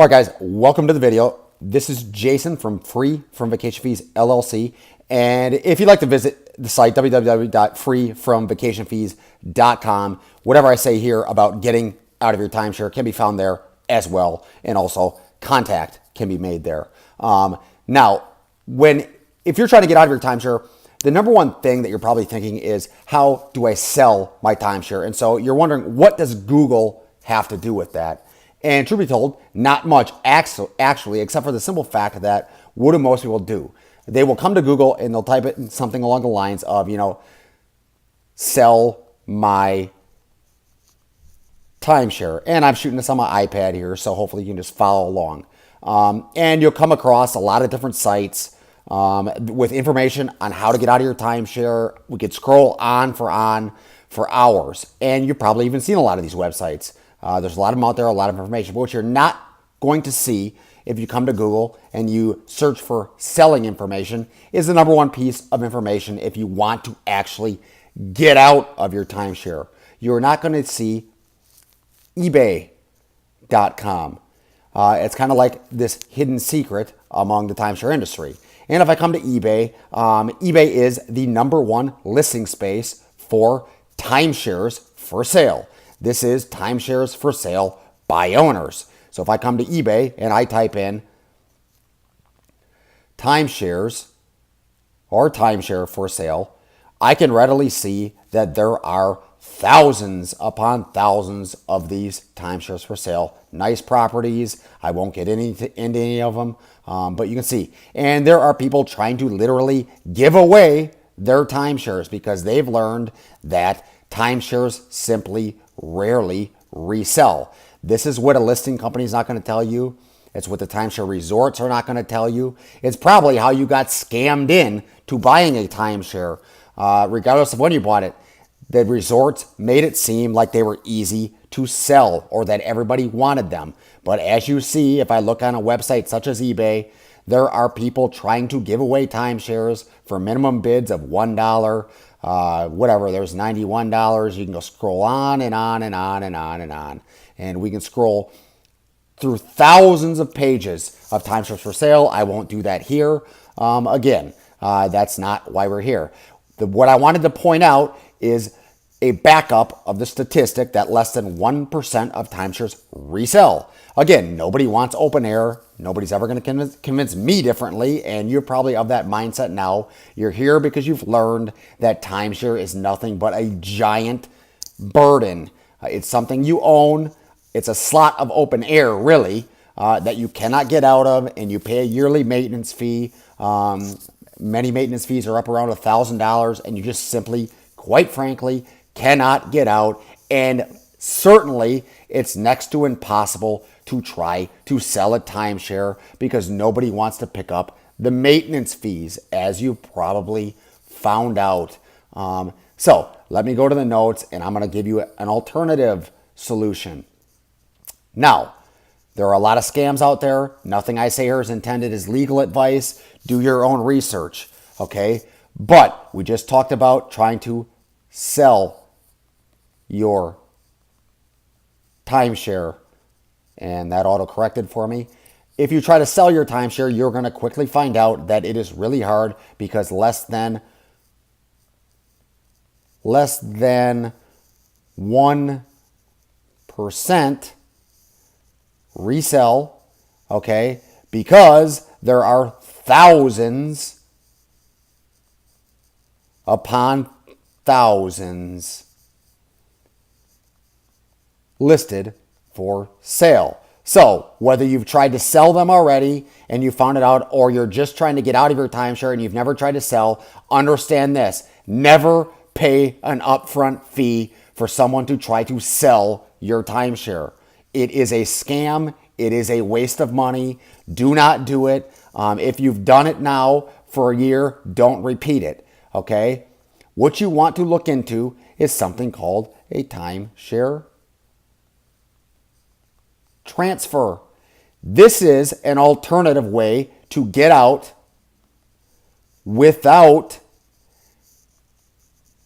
All right, guys, welcome to the video. This is Jason from Free From Vacation Fees LLC. And if you'd like to visit the site, www.freefromvacationfees.com, whatever I say here about getting out of your timeshare can be found there as well. And also contact can be made there. Now, if you're trying to get out of your timeshare, the number one thing that you're probably thinking is, how do I sell my timeshare? And so you're wondering, what does Google have to do with that? And truth be told, not much actually, except for the simple fact that what do most people do? They will come to Google and they'll type it in something along the lines of, sell my timeshare. And I'm shooting this on my iPad here, so hopefully you can just follow along. And you'll come across a lot of different sites with information on how to get out of your timeshare. We could scroll on for hours, and you've probably even seen a lot of these websites. There's a lot of them out there, a lot of information. But what you're not going to see if you come to Google and you search for selling information is the number one piece of information if you want to actually get out of your timeshare. You're not going to see ebay.com. It's kind of like this hidden secret among the timeshare industry. And if I come to eBay, eBay is the number one listing space for timeshares for sale. This is timeshares for sale by owners. So if I come to eBay and I type in timeshares or timeshare for sale, I can readily see that there are thousands upon thousands of these timeshares for sale. Nice properties. I won't get into any of them, but you can see. And there are people trying to literally give away their timeshares because they've learned that timeshares simply rarely resell. This is what a listing company is not going to tell you. It's what the timeshare resorts are not going to tell you. It's probably how you got scammed in to buying a timeshare. Regardless of when you bought it, the resorts made it seem like they were easy to sell or that everybody wanted them. But as you see, if I look on a website such as eBay, there are people trying to give away timeshares for minimum bids of $1. Whatever, there's $91. You can go scroll on and on and on and on and on. And we can scroll through thousands of pages of timeshares for sale. I won't do that here. Again, that's not why we're here. What I wanted to point out is a backup of the statistic that less than 1% of timeshares resell. Again, nobody wants open air. Nobody's ever going to convince me differently, and you're probably of that mindset now. You're here because you've learned that timeshare is nothing but a giant burden. It's something you own. It's a slot of open air, really, that you cannot get out of, and you pay a yearly maintenance fee. Many maintenance fees are up around $1,000, and you just simply, quite frankly, cannot get out. And certainly, it's next to impossible to try to sell a timeshare because nobody wants to pick up the maintenance fees, as you probably found out. So let me go to the notes, and I'm going to give you an alternative solution. Now, there are a lot of scams out there. Nothing I say here is intended as legal advice. Do your own research, okay? But we just talked about trying to sell your timeshare, and that auto-corrected for me. If you try to sell your timeshare, you're going to quickly find out that it is really hard because less than 1% resell, okay? Because there are thousands upon thousands listed for sale. So whether you've tried to sell them already and you found it out, or you're just trying to get out of your timeshare and you've never tried to sell, understand this: never pay an upfront fee for someone to try to sell your timeshare. It is a scam. It is a waste of money. Do not do it. If you've done it now for a year, don't repeat it, okay? What you want to look into is something called a timeshare transfer. This is an alternative way to get out without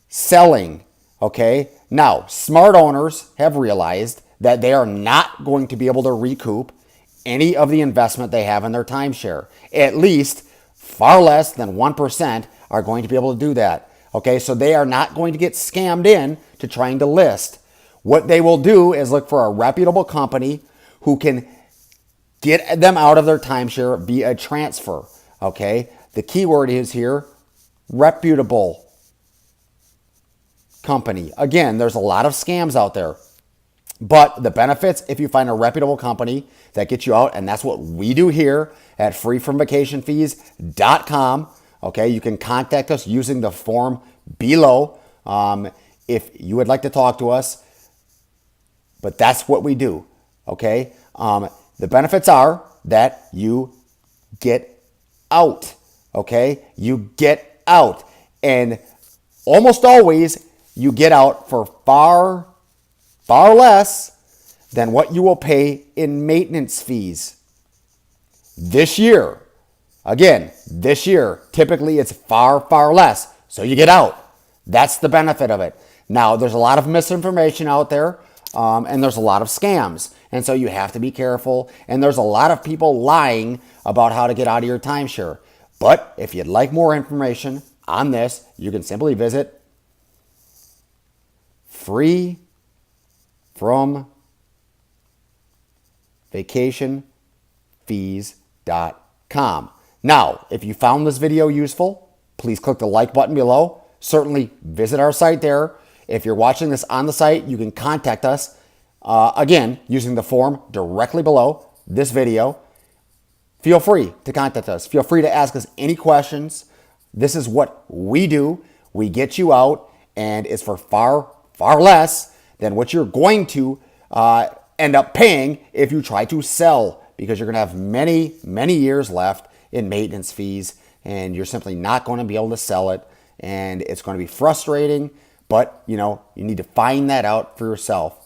selling, okay? Now, smart owners have realized that they are not going to be able to recoup any of the investment they have in their timeshare. At least far less than 1% are going to be able to do that. Okay, so they are not going to get scammed in to trying to list. What they will do is look for a reputable company who can get them out of their timeshare via transfer. Okay, the key word is here, reputable company. Again, there's a lot of scams out there. But the benefits, if you find a reputable company that gets you out, and that's what we do here at freefromvacationfees.com. Okay, you can contact us using the form below if you would like to talk to us. But that's what we do. Okay, the benefits are that you get out. Okay, you get out, and almost always you get out for far less than what you will pay in maintenance fees. This year, typically it's far less. So you get out. That's the benefit of it. Now, there's a lot of misinformation out there, and there's a lot of scams. And so you have to be careful. And there's a lot of people lying about how to get out of your timeshare. But if you'd like more information on this, you can simply visit freefromvacationfees.com. Now, if you found this video useful, please click the like button below. Certainly visit our site there. If you're watching this on the site, you can contact us, again, using the form directly below this video. Feel free to contact us. Feel free to ask us any questions. This is what we do. We get you out, and it's for far less than what you're going to end up paying if you try to sell, because you're going to have many years left in maintenance fees, and you're simply not going to be able to sell it, and it's going to be frustrating. But you need to find that out for yourself.